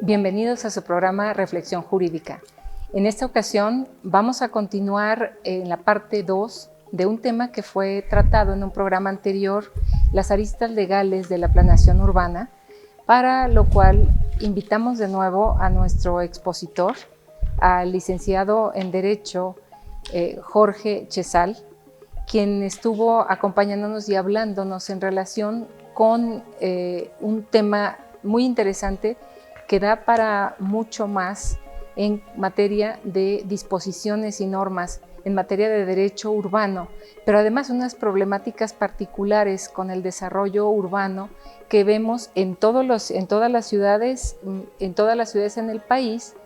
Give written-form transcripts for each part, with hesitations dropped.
Bienvenidos a su programa Reflexión Jurídica. En esta ocasión vamos a continuar en la parte 2 de un tema que fue tratado en un programa anterior, las aristas legales de la planeación urbana, para lo cual invitamos de nuevo a nuestro expositor, al licenciado en Derecho Jorge Chezal, quien estuvo acompañándonos y hablándonos en relación con un tema muy interesante que da para mucho más en materia de disposiciones y normas, en materia de derecho urbano, pero además unas problemáticas particulares con el desarrollo urbano que vemos en todas las ciudades en el país,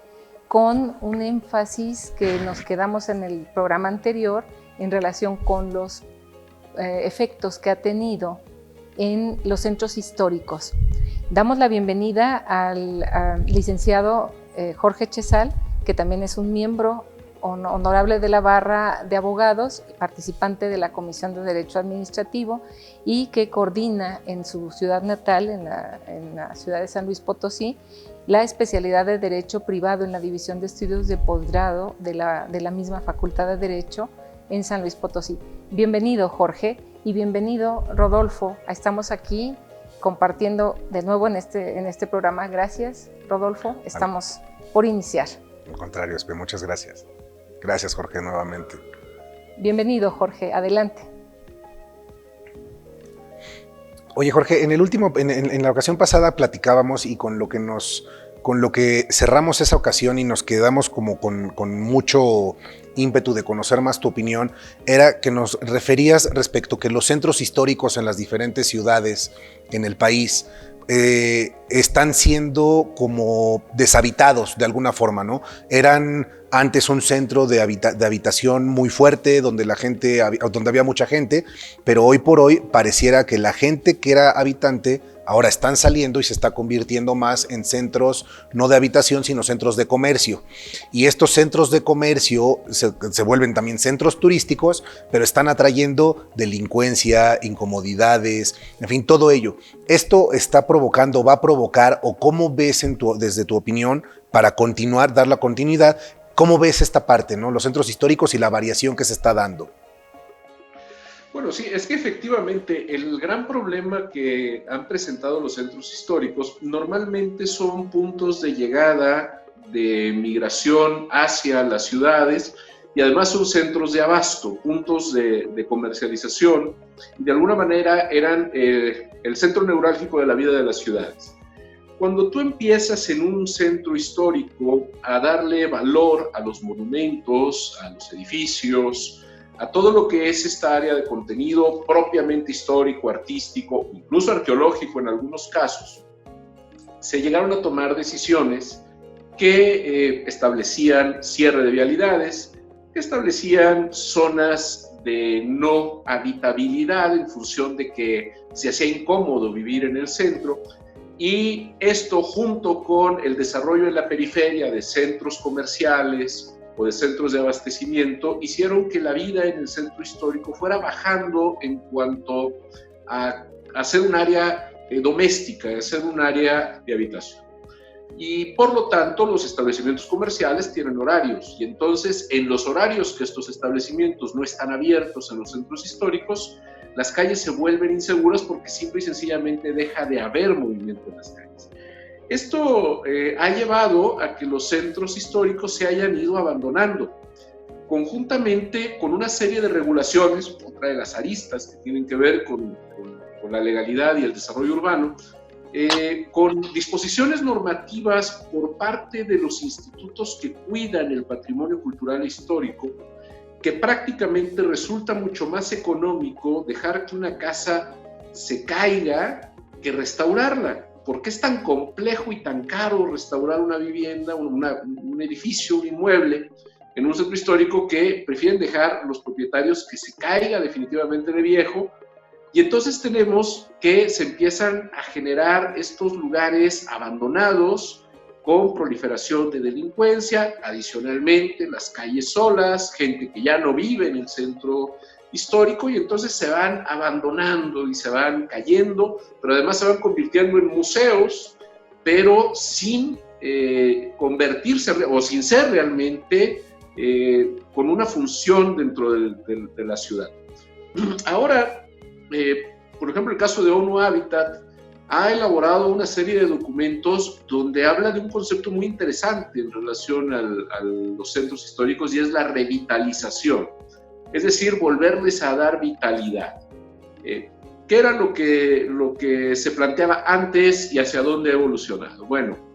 con un énfasis que nos quedamos en el programa anterior en relación con los efectos que ha tenido en los centros históricos. Damos la bienvenida al licenciado Jorge Chezal, que también es un miembro honorable de la barra de abogados, participante de la Comisión de Derecho Administrativo y que coordina en su ciudad natal, en la ciudad de San Luis Potosí, la especialidad de Derecho Privado en la División de Estudios de Posgrado de la misma Facultad de Derecho en San Luis Potosí. Bienvenido, Jorge, y bienvenido, Rodolfo. Estamos aquí compartiendo de nuevo en este programa. Gracias, Rodolfo. Estamos por iniciar. Al contrario, Espe, muchas gracias. Gracias, Jorge, nuevamente. Bienvenido, Jorge. Adelante. Oye, Jorge, en la ocasión pasada platicábamos y con lo que cerramos esa ocasión y nos quedamos como con mucho ímpetu de conocer más tu opinión, era que nos referías respecto que los centros históricos en las diferentes ciudades en el país están siendo como deshabitados de alguna forma, ¿no? Eran antes un centro de habitación muy fuerte, donde había mucha gente, pero hoy por hoy pareciera que la gente que era habitante ahora están saliendo y se está convirtiendo más en centros no de habitación, sino centros de comercio. Y estos centros de comercio se vuelven también centros turísticos, pero están atrayendo delincuencia, incomodidades, en fin, todo ello. ¿Esto está provocando, va a provocar, o cómo ves desde tu opinión, para continuar, dar la continuidad, cómo ves esta parte, ¿no? Los centros históricos y la variación que se está dando? Bueno, sí, es que efectivamente el gran problema que han presentado los centros históricos normalmente son puntos de llegada de migración hacia las ciudades y además son centros de abasto, puntos de comercialización, y de alguna manera eran el centro neurálgico de la vida de las ciudades. Cuando tú empiezas en un centro histórico a darle valor a los monumentos, a los edificios, a todo lo que es esta área de contenido propiamente histórico, artístico, incluso arqueológico en algunos casos, se llegaron a tomar decisiones que establecían cierre de vialidades, que establecían zonas de no habitabilidad en función de que se hacía incómodo vivir en el centro, y esto junto con el desarrollo en la periferia de centros comerciales o de centros de abastecimiento, hicieron que la vida en el centro histórico fuera bajando en cuanto a ser un área doméstica, a ser un área de habitación. Y por lo tanto los establecimientos comerciales tienen horarios, y entonces en los horarios que estos establecimientos no están abiertos en los centros históricos, las calles se vuelven inseguras porque simple y sencillamente deja de haber movimiento en las calles. Esto ha llevado a que los centros históricos se hayan ido abandonando, conjuntamente con una serie de regulaciones, otra de las aristas que tienen que ver con la legalidad y el desarrollo urbano, con disposiciones normativas por parte de los institutos que cuidan el patrimonio cultural e histórico, que prácticamente resulta mucho más económico dejar que una casa se caiga que restaurarla. ¿Por qué es tan complejo y tan caro restaurar una vivienda, un edificio, un inmueble en un centro histórico, que prefieren dejar los propietarios que se caiga definitivamente de viejo? Y entonces tenemos que se empiezan a generar estos lugares abandonados con proliferación de delincuencia, adicionalmente las calles solas, gente que ya no vive en el centro histórico, y entonces se van abandonando y se van cayendo, pero además se van convirtiendo en museos, pero sin convertirse o sin ser realmente con una función dentro de la ciudad. Ahora, por ejemplo, el caso de ONU Habitat ha elaborado una serie de documentos donde habla de un concepto muy interesante en relación a los centros históricos, y es la revitalización, es decir, volverles a dar vitalidad. ¿Qué era lo que se planteaba antes y hacia dónde ha evolucionado? Bueno,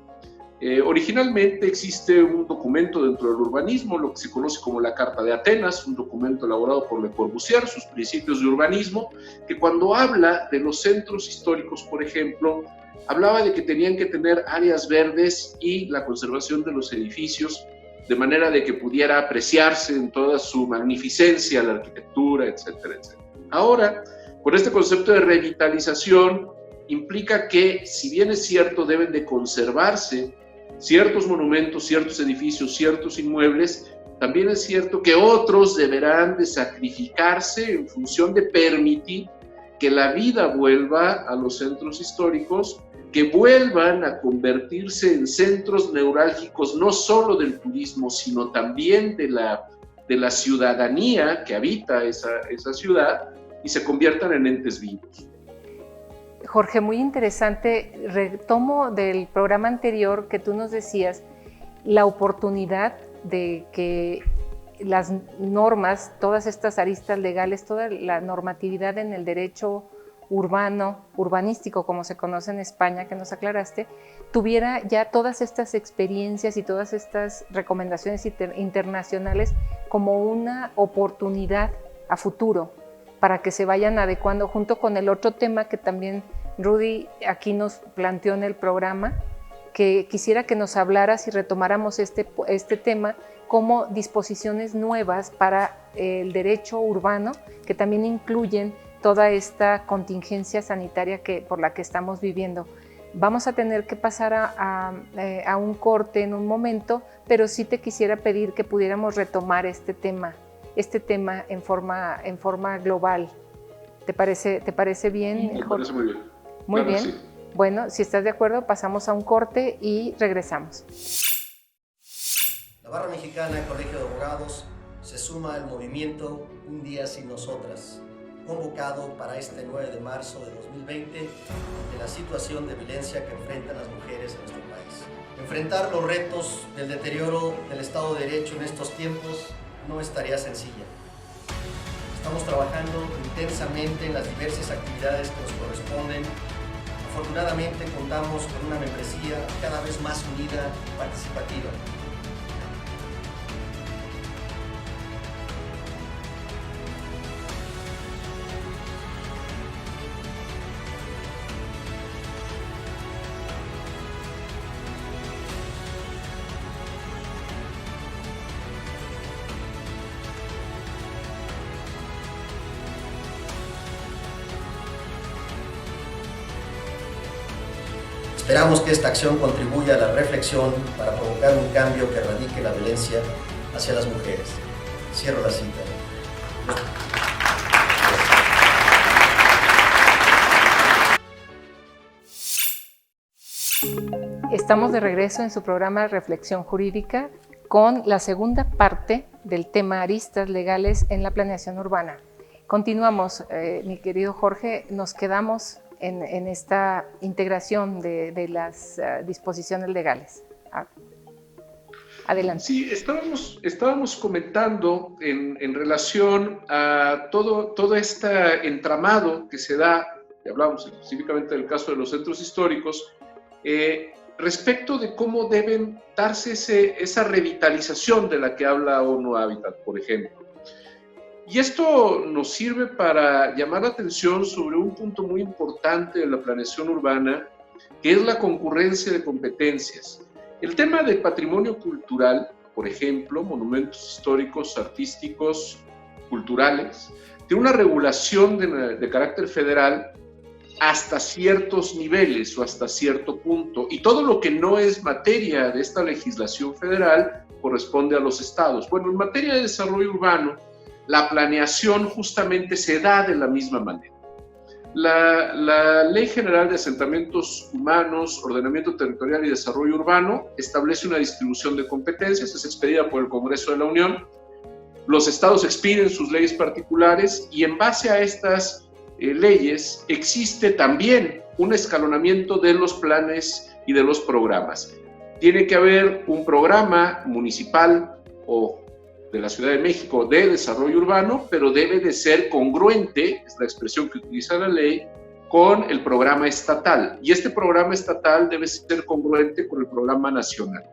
originalmente existe un documento dentro del urbanismo, lo que se conoce como la Carta de Atenas, un documento elaborado por Le Corbusier, sus principios de urbanismo, que cuando habla de los centros históricos, por ejemplo, hablaba de que tenían que tener áreas verdes y la conservación de los edificios, de manera de que pudiera apreciarse en toda su magnificencia la arquitectura, etcétera, etcétera. Ahora, con este concepto de revitalización, implica que, si bien es cierto, deben de conservarse ciertos monumentos, ciertos edificios, ciertos inmuebles, también es cierto que otros deberán de sacrificarse en función de permitir que la vida vuelva a los centros históricos, que vuelvan a convertirse en centros neurálgicos no solo del turismo, sino también de la ciudadanía que habita esa ciudad, y se conviertan en entes vivos. Jorge, muy interesante. Retomo del programa anterior que tú nos decías la oportunidad de que las normas, todas estas aristas legales, toda la normatividad en el derecho urbano, urbanístico, como se conoce en España, que nos aclaraste, tuviera ya todas estas experiencias y todas estas recomendaciones internacionales como una oportunidad a futuro para que se vayan adecuando junto con el otro tema que también Rudy aquí nos planteó en el programa, que quisiera que nos hablaras y retomáramos este tema como disposiciones nuevas para el derecho urbano, que también incluyen toda esta contingencia sanitaria por la que estamos viviendo. Vamos a tener que pasar a un corte en un momento, pero sí te quisiera pedir que pudiéramos retomar este tema en forma global. ¿Te parece bien? Me parece muy bien. Muy claro, bien. Sí. Bueno, si estás de acuerdo, pasamos a un corte y regresamos. La Barra Mexicana del Colegio de Abogados se suma al movimiento Un Día Sin Nosotras, convocado para este 9 de marzo de 2020 de la situación de violencia que enfrentan las mujeres en nuestro país. Enfrentar los retos del deterioro del Estado de Derecho en estos tiempos no es tarea sencilla. Estamos trabajando intensamente en las diversas actividades que nos corresponden. Afortunadamente contamos con una membresía cada vez más unida y participativa. Esperamos que esta acción contribuya a la reflexión para provocar un cambio que erradique la violencia hacia las mujeres. Cierro la cita. Estamos de regreso en su programa Reflexión Jurídica con la segunda parte del tema aristas legales en la planeación urbana. Continuamos, mi querido Jorge, nos quedamos en esta integración de las disposiciones legales. Adelante. Sí, estábamos comentando en relación a todo este entramado que se da, y hablamos específicamente del caso de los centros históricos, respecto de cómo deben darse esa revitalización de la que habla ONU Habitat, por ejemplo. Y esto nos sirve para llamar la atención sobre un punto muy importante de la planeación urbana, que es la concurrencia de competencias. El tema del patrimonio cultural, por ejemplo, monumentos históricos, artísticos, culturales, tiene una regulación de carácter federal hasta ciertos niveles o hasta cierto punto, y todo lo que no es materia de esta legislación federal corresponde a los estados. Bueno, en materia de desarrollo urbano, la planeación justamente se da de la misma manera. La Ley General de Asentamientos Humanos, Ordenamiento Territorial y Desarrollo Urbano establece una distribución de competencias, es expedida por el Congreso de la Unión. Los estados expiden sus leyes particulares y en base a estas leyes existe también un escalonamiento de los planes y de los programas. Tiene que haber un programa municipal o de la Ciudad de México de desarrollo urbano, pero debe de ser congruente, es la expresión que utiliza la ley, con el programa estatal. Y este programa estatal debe ser congruente con el programa nacional.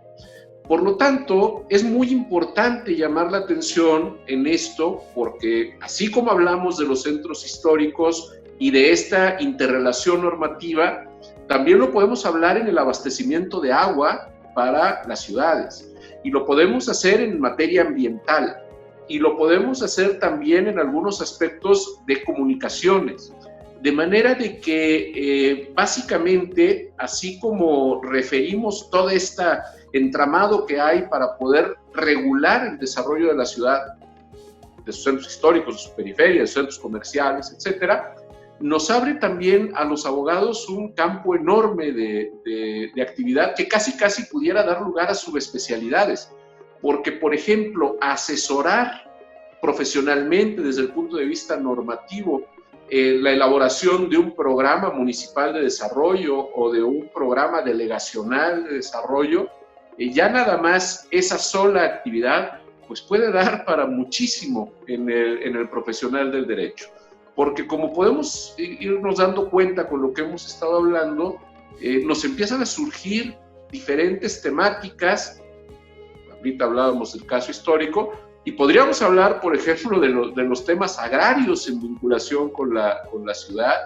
Por lo tanto, es muy importante llamar la atención en esto, porque así como hablamos de los centros históricos y de esta interrelación normativa, también lo podemos hablar en el abastecimiento de agua para las ciudades. Y lo podemos hacer en materia ambiental. Y lo podemos hacer también en algunos aspectos de comunicaciones. De manera de que básicamente, así como referimos todo este entramado que hay para poder regular el desarrollo de la ciudad, de sus centros históricos, de sus periferias, de sus centros comerciales, etcétera, nos abre también a los abogados un campo enorme de actividad que casi pudiera dar lugar a subespecialidades. Porque, por ejemplo, asesorar profesionalmente desde el punto de vista normativo la elaboración de un programa municipal de desarrollo o de un programa delegacional de desarrollo, ya nada más esa sola actividad pues puede dar para muchísimo en el profesional del derecho. Porque como podemos irnos dando cuenta con lo que hemos estado hablando, nos empiezan a surgir diferentes temáticas. Ahorita hablábamos del caso histórico, y podríamos hablar, por ejemplo, de los temas agrarios en vinculación con la ciudad,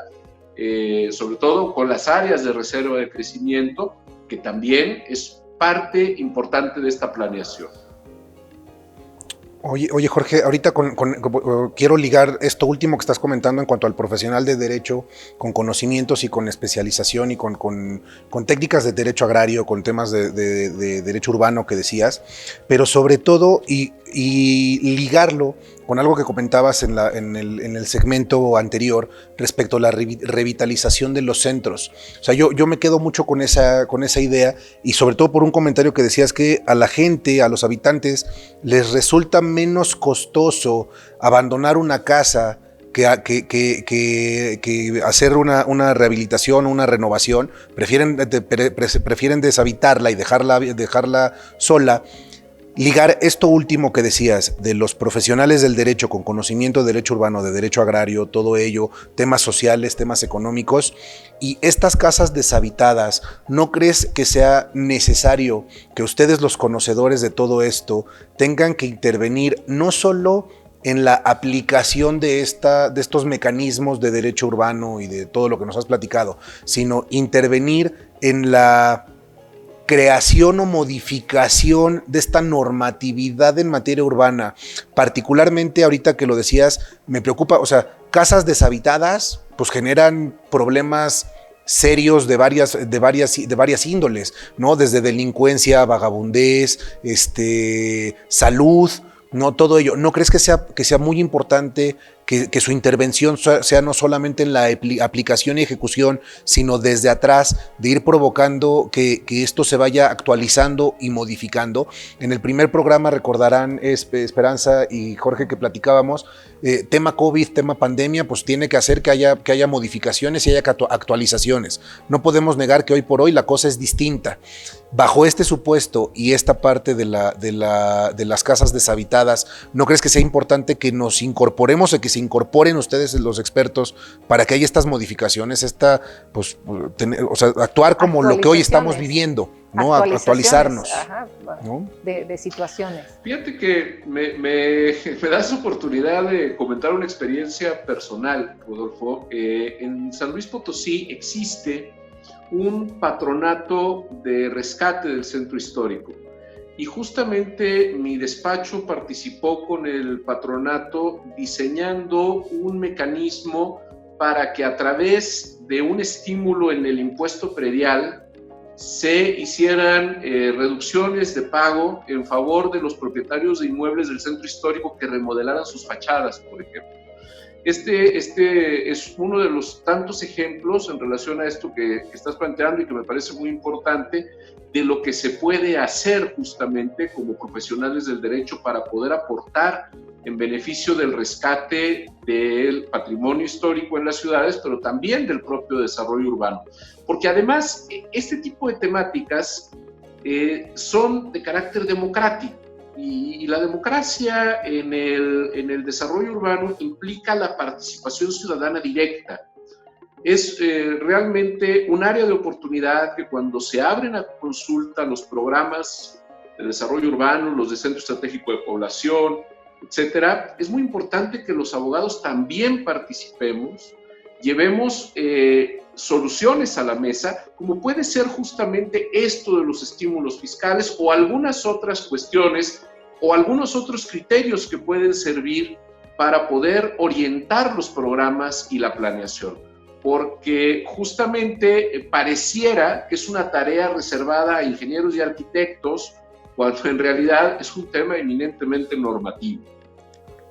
sobre todo con las áreas de reserva de crecimiento, que también es parte importante de esta planeación. Oye Jorge, ahorita quiero ligar esto último que estás comentando en cuanto al profesional de derecho con conocimientos y con especialización y con técnicas de derecho agrario, con temas de derecho urbano que decías, pero sobre todo y ligarlo con algo que comentabas en el segmento anterior respecto a la revitalización de los centros. O sea, yo me quedo mucho con esa idea, y sobre todo por un comentario que decías que a la gente, a los habitantes, les resulta menos costoso abandonar una casa que hacer una rehabilitación, una renovación. Prefieren deshabitarla y dejarla sola. Ligar esto último que decías de los profesionales del derecho con conocimiento de derecho urbano, de derecho agrario, todo ello, temas sociales, temas económicos, y estas casas deshabitadas, ¿no crees que sea necesario que ustedes, los conocedores de todo esto, tengan que intervenir no solo en la aplicación de estos mecanismos de derecho urbano y de todo lo que nos has platicado, sino intervenir en la creación o modificación de esta normatividad en materia urbana? Particularmente ahorita que lo decías, me preocupa, o sea, casas deshabitadas pues generan problemas serios de varias índoles, ¿no? Desde delincuencia, vagabundez, salud, ¿no? Todo ello. ¿No crees que sea muy importante que su intervención sea no solamente en la aplicación y ejecución, sino desde atrás, de ir provocando que esto se vaya actualizando y modificando? En el primer programa, recordarán, Esperanza y Jorge, que platicábamos, tema COVID, tema pandemia, pues tiene que hacer que haya modificaciones y haya actualizaciones. No podemos negar que hoy por hoy la cosa es distinta. Bajo este supuesto y esta parte de las casas deshabitadas, ¿no crees que sea importante que nos incorporemos o que se incorporen ustedes, los expertos, para que haya estas modificaciones, actuar como lo que hoy estamos viviendo, ¿no? Actualizarnos. Ajá, ¿no? de situaciones. Fíjate que me das oportunidad de comentar una experiencia personal, Rodolfo. En San Luis Potosí existe un patronato de rescate del centro histórico. Y justamente mi despacho participó con el patronato diseñando un mecanismo para que a través de un estímulo en el impuesto predial se hicieran reducciones de pago en favor de los propietarios de inmuebles del centro histórico que remodelaran sus fachadas, por ejemplo. Este es uno de los tantos ejemplos en relación a esto que estás planteando y que me parece muy importante, de lo que se puede hacer justamente como profesionales del derecho para poder aportar en beneficio del rescate del patrimonio histórico en las ciudades, pero también del propio desarrollo urbano. Porque además, este tipo de temáticas son de carácter democrático. Y la democracia en el desarrollo urbano implica la participación ciudadana directa. Es realmente un área de oportunidad que cuando se abren a consulta los programas de desarrollo urbano, los de Centro Estratégico de Población, etcétera, es muy importante que los abogados también participemos, llevemos soluciones a la mesa, como puede ser justamente esto de los estímulos fiscales o algunas otras cuestiones o algunos otros criterios que pueden servir para poder orientar los programas y la planeación. Porque justamente pareciera que es una tarea reservada a ingenieros y arquitectos, cuando en realidad es un tema eminentemente normativo.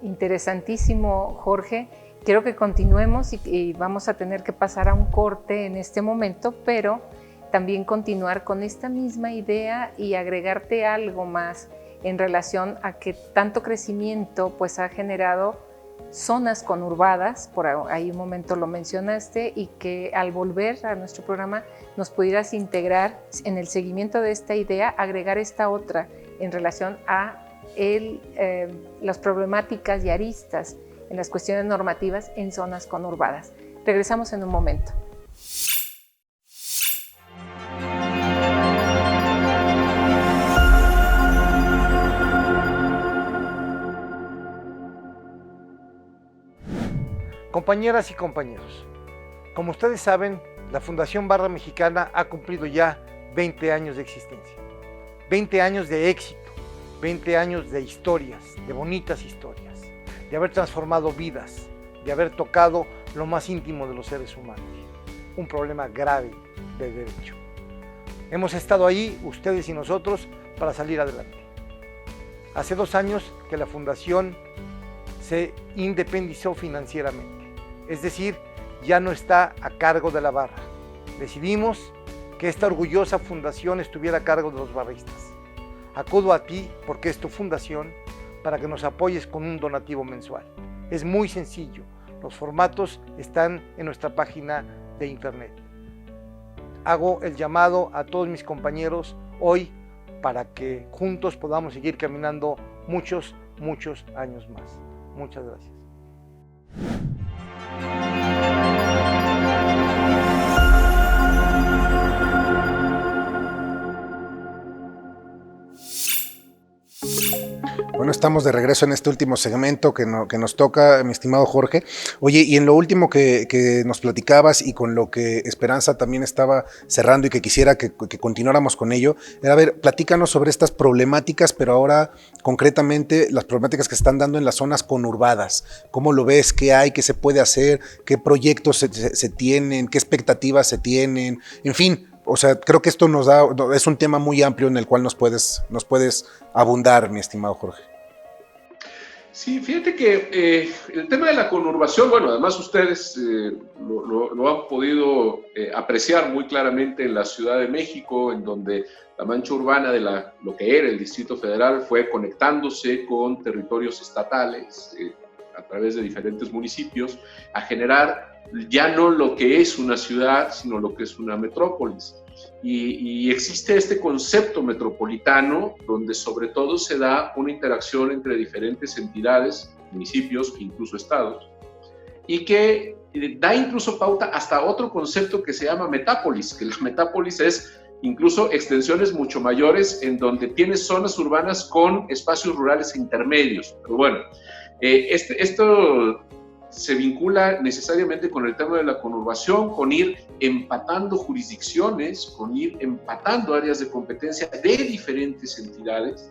Interesantísimo, Jorge. Quiero que continuemos y vamos a tener que pasar a un corte en este momento, pero también continuar con esta misma idea y agregarte algo más en relación a que tanto crecimiento pues ha generado zonas conurbadas, por ahí un momento lo mencionaste, y que al volver a nuestro programa nos pudieras integrar en el seguimiento de esta idea, agregar esta otra en relación a las problemáticas y aristas en las cuestiones normativas en zonas conurbadas. Regresamos en un momento. Compañeras y compañeros, como ustedes saben, la Fundación Barra Mexicana ha cumplido ya 20 años de existencia, 20 años de éxito, 20 años de historias, de bonitas historias, de haber transformado vidas, de haber tocado lo más íntimo de los seres humanos, un problema grave de derecho. Hemos estado ahí, ustedes y nosotros, para salir adelante. Hace 2 años que la Fundación se independizó financieramente. Es decir, ya no está a cargo de la barra. Decidimos que esta orgullosa fundación estuviera a cargo de los barristas. Acudo a ti, porque es tu fundación, para que nos apoyes con un donativo mensual. Es muy sencillo, los formatos están en nuestra página de internet. Hago el llamado a todos mis compañeros hoy para que juntos podamos seguir caminando muchos años más. Muchas gracias. Bueno, estamos de regreso en este último segmento que nos toca, mi estimado Jorge. Oye, y en lo último que nos platicabas y con lo que Esperanza también estaba cerrando y que quisiera que continuáramos con ello, era, a ver, platícanos sobre estas problemáticas, pero ahora concretamente las problemáticas que se están dando en las zonas conurbadas. ¿Cómo lo ves? ¿Qué hay? ¿Qué se puede hacer? ¿Qué proyectos se tienen? ¿Qué expectativas se tienen? En fin. O sea, creo que esto es un tema muy amplio en el cual nos puedes abundar, mi estimado Jorge. Sí, fíjate que el tema de la conurbación, bueno, además ustedes lo han podido apreciar muy claramente en la Ciudad de México, en donde la mancha urbana de lo que era el Distrito Federal fue conectándose con territorios estatales a través de diferentes municipios a generar ya no lo que es una ciudad, sino lo que es una metrópolis. Y existe este concepto metropolitano donde sobre todo se da una interacción entre diferentes entidades, municipios e incluso estados, y que da incluso pauta hasta otro concepto que se llama metápolis, que la metápolis es incluso extensiones mucho mayores en donde tienes zonas urbanas con espacios rurales intermedios. Pero bueno, esto se vincula necesariamente con el tema de la conurbación, con ir empatando jurisdicciones, con ir empatando áreas de competencia de diferentes entidades,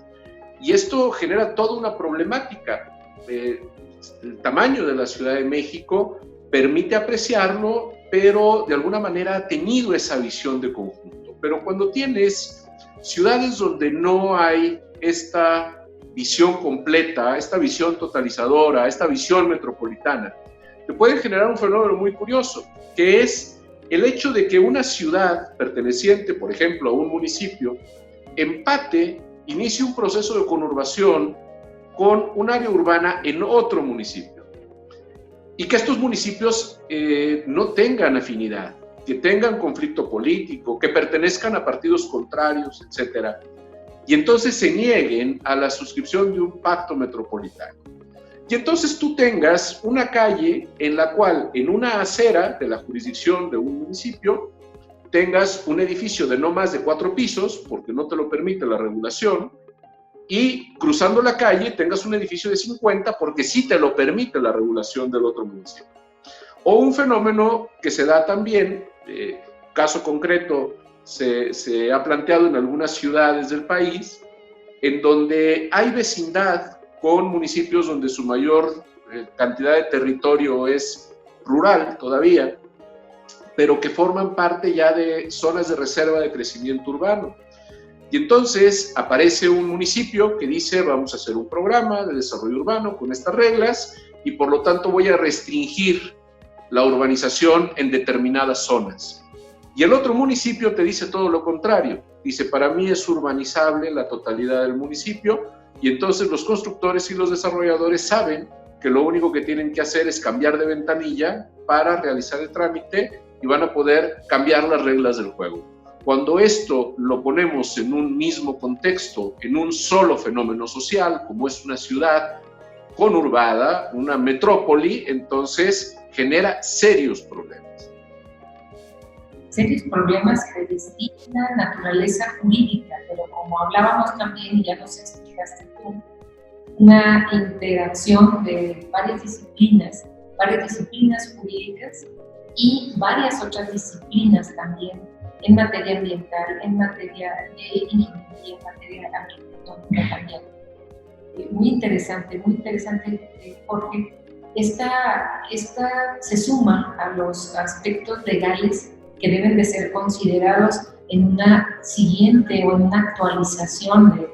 y esto genera toda una problemática. El tamaño de la Ciudad de México permite apreciarlo, pero de alguna manera ha tenido esa visión de conjunto. Pero cuando tienes ciudades donde no hay esta visión completa, esta visión totalizadora, esta visión metropolitana, te pueden generar un fenómeno muy curioso, que es el hecho de que una ciudad perteneciente, por ejemplo, a un municipio, inicie un proceso de conurbación con un área urbana en otro municipio. Y que estos municipios no tengan afinidad, que tengan conflicto político, que pertenezcan a partidos contrarios, etc. Y entonces se nieguen a la suscripción de un pacto metropolitano. Y entonces tú tengas una calle en la cual, en una acera de la jurisdicción de un municipio, tengas un edificio de no más de 4 pisos, porque no te lo permite la regulación, y cruzando la calle tengas un edificio de 50, porque sí te lo permite la regulación del otro municipio. O un fenómeno que se da también, caso concreto, se ha planteado en algunas ciudades del país, en donde hay vecindad con municipios donde su mayor cantidad de territorio es rural todavía, pero que forman parte ya de zonas de reserva de crecimiento urbano. Y entonces aparece un municipio que dice, vamos a hacer un programa de desarrollo urbano con estas reglas y por lo tanto voy a restringir la urbanización en determinadas zonas. Y el otro municipio te dice todo lo contrario. Dice, para mí es urbanizable la totalidad del municipio, y entonces los constructores y los desarrolladores saben que lo único que tienen que hacer es cambiar de ventanilla para realizar el trámite y van a poder cambiar las reglas del juego. Cuando esto lo ponemos en un mismo contexto, en un solo fenómeno social, como es una ciudad conurbada, una metrópoli, entonces genera serios problemas. Serios problemas de distinta naturaleza jurídica, pero como hablábamos también, y ya nos explicaste tú, una interacción de varias disciplinas jurídicas y varias otras disciplinas también en materia ambiental, en materia de ingeniería, en materia arquitectónica también. Muy interesante, porque esta se suma a los aspectos legales que deben de ser considerados en una siguiente o en una actualización de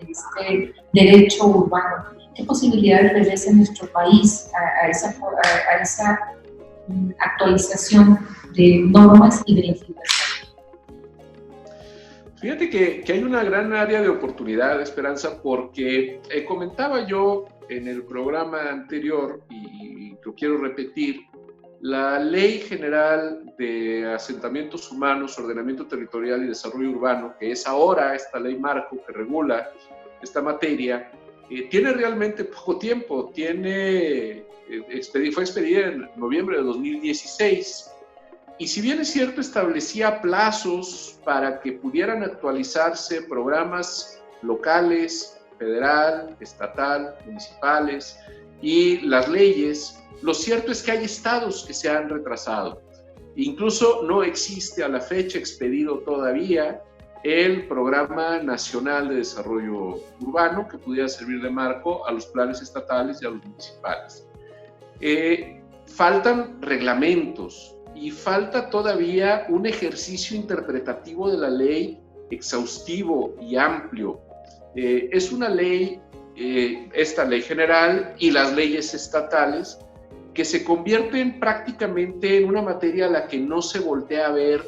este derecho urbano. ¿Qué posibilidades le ves en nuestro país a esa actualización de normas y de legislación? Fíjate que hay una gran área de oportunidad, Esperanza, porque comentaba yo en el programa anterior, y lo quiero repetir, la Ley General de Asentamientos Humanos, Ordenamiento Territorial y Desarrollo Urbano, que es ahora esta ley marco que regula esta materia, tiene realmente poco tiempo. Fue expedida en noviembre de 2016. Y si bien es cierto, establecía plazos para que pudieran actualizarse programas locales, federal, estatal, municipales y las leyes, lo cierto es que hay estados que se han retrasado. Incluso no existe a la fecha expedido todavía el Programa Nacional de Desarrollo Urbano que pudiera servir de marco a los planes estatales y a los municipales. Faltan reglamentos y falta todavía un ejercicio interpretativo de la ley exhaustivo y amplio. Es una ley, esta ley general y las leyes estatales, que se convierten prácticamente en una materia a la que no se voltea a ver,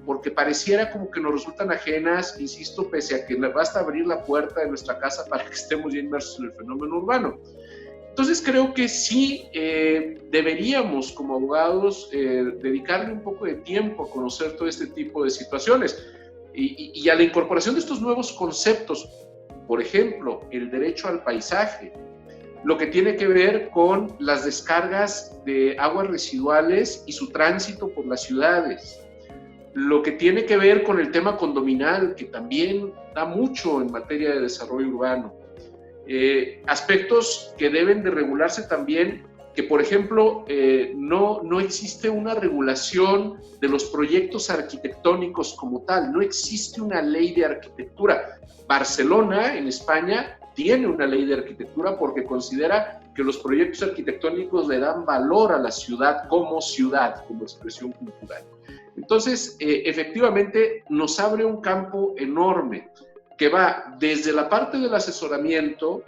porque pareciera como que nos resultan ajenas, insisto, pese a que basta abrir la puerta de nuestra casa para que estemos ya inmersos en el fenómeno urbano. Entonces creo que sí deberíamos como abogados dedicarle un poco de tiempo a conocer todo este tipo de situaciones y a la incorporación de estos nuevos conceptos, por ejemplo, el derecho al paisaje, lo que tiene que ver con las descargas de aguas residuales y su tránsito por las ciudades, lo que tiene que ver con el tema condominal, que también da mucho en materia de desarrollo urbano, aspectos que deben de regularse también, que por ejemplo no existe una regulación de los proyectos arquitectónicos como tal, no existe una ley de arquitectura. Barcelona, en España, tiene una ley de arquitectura porque considera que los proyectos arquitectónicos le dan valor a la ciudad como expresión cultural. Entonces, efectivamente, nos abre un campo enorme que va desde la parte del asesoramiento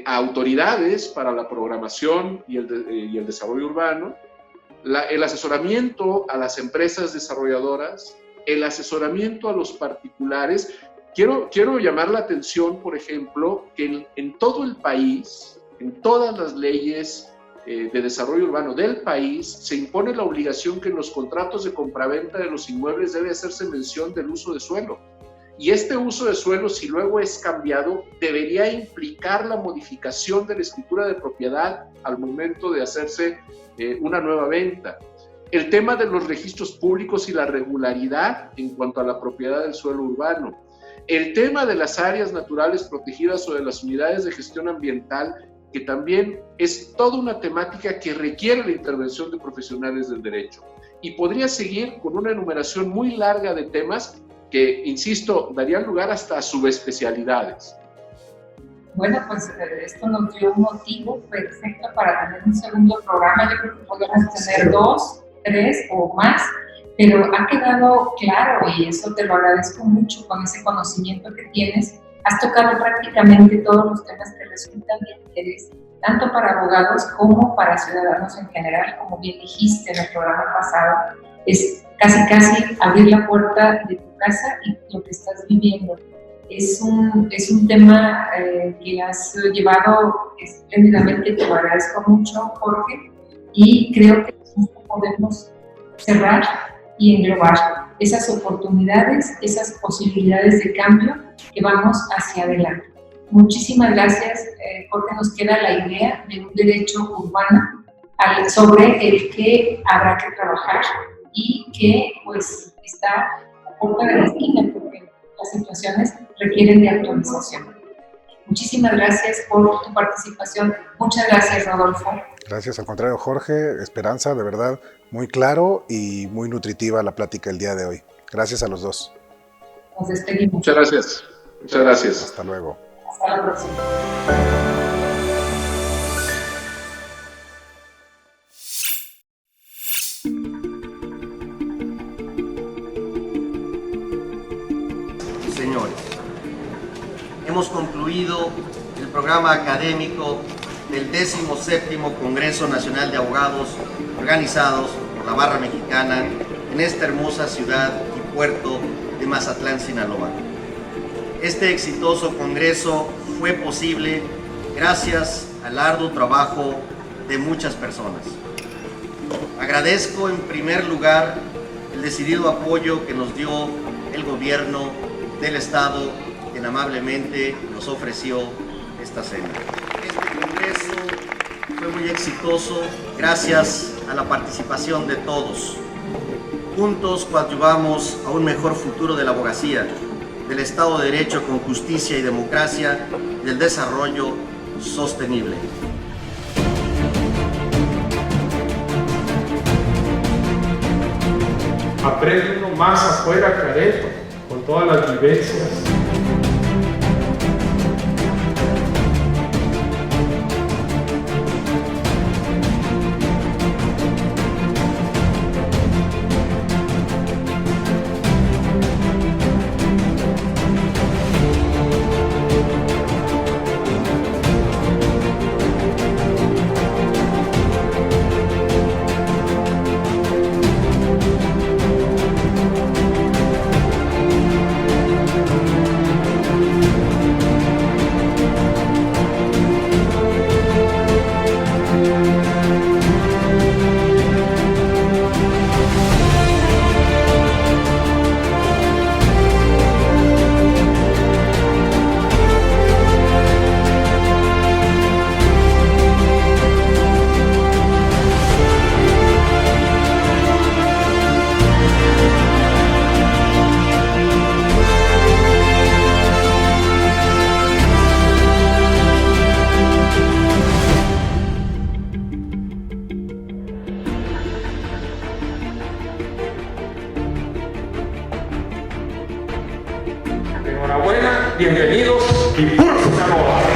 a autoridades para la programación y el desarrollo urbano, el asesoramiento a las empresas desarrolladoras, el asesoramiento a los particulares. Quiero llamar la atención, por ejemplo, que en todo el país, en todas las leyes de desarrollo urbano del país, se impone la obligación que en los contratos de compraventa de los inmuebles debe hacerse mención del uso de suelo. Y este uso de suelo, si luego es cambiado, debería implicar la modificación de la escritura de propiedad al momento de hacerse una nueva venta. El tema de los registros públicos y la regularidad en cuanto a la propiedad del suelo urbano. El tema de las áreas naturales protegidas o de las unidades de gestión ambiental, que también es toda una temática que requiere la intervención de profesionales del derecho. Y podría seguir con una enumeración muy larga de temas que, insisto, darían lugar hasta a subespecialidades. Bueno, pues esto nos dio un motivo perfecto para tener un segundo programa. Yo creo que podemos tener 2, 3 o más, pero ha quedado claro, y eso te lo agradezco mucho con ese conocimiento que tienes. Has tocado prácticamente todos los temas que resultan de interés, tanto para abogados como para ciudadanos en general, como bien dijiste en el programa pasado. Es casi abrir la puerta de tu casa y lo que estás viviendo. Es un tema que has llevado espléndidamente, te lo agradezco mucho, Jorge, y creo que podemos cerrar y englobar esas oportunidades, esas posibilidades de cambio que vamos hacia adelante. Muchísimas gracias, Jorge. Nos queda la idea de un derecho urbano sobre el que habrá que trabajar y que pues está a puerta de la esquina porque las situaciones requieren de actualización. Muchísimas gracias por tu participación. Muchas gracias, Rodolfo. Gracias, al contrario, Jorge. Esperanza, de verdad, muy claro y muy nutritiva la plática el día de hoy. Gracias a los dos. Nos despedimos. Muchas gracias. Muchas gracias. Hasta luego. Hasta la próxima. Señores, hemos concluido el programa académico del 17º Congreso Nacional de Abogados organizados por la Barra Mexicana en esta hermosa ciudad y puerto de Mazatlán, Sinaloa. Este exitoso congreso fue posible gracias al arduo trabajo de muchas personas. Agradezco en primer lugar el decidido apoyo que nos dio el gobierno del Estado, quien amablemente nos ofreció esta cena. Este congreso fue muy exitoso gracias a la participación de todos. Juntos coadyuvamos a un mejor futuro de la abogacía, del Estado de Derecho con justicia y democracia y del desarrollo sostenible. Aprende uno más afuera, Careto, con todas las vivencias. Enhorabuena, bienvenidos y ¡puro Sinaloa!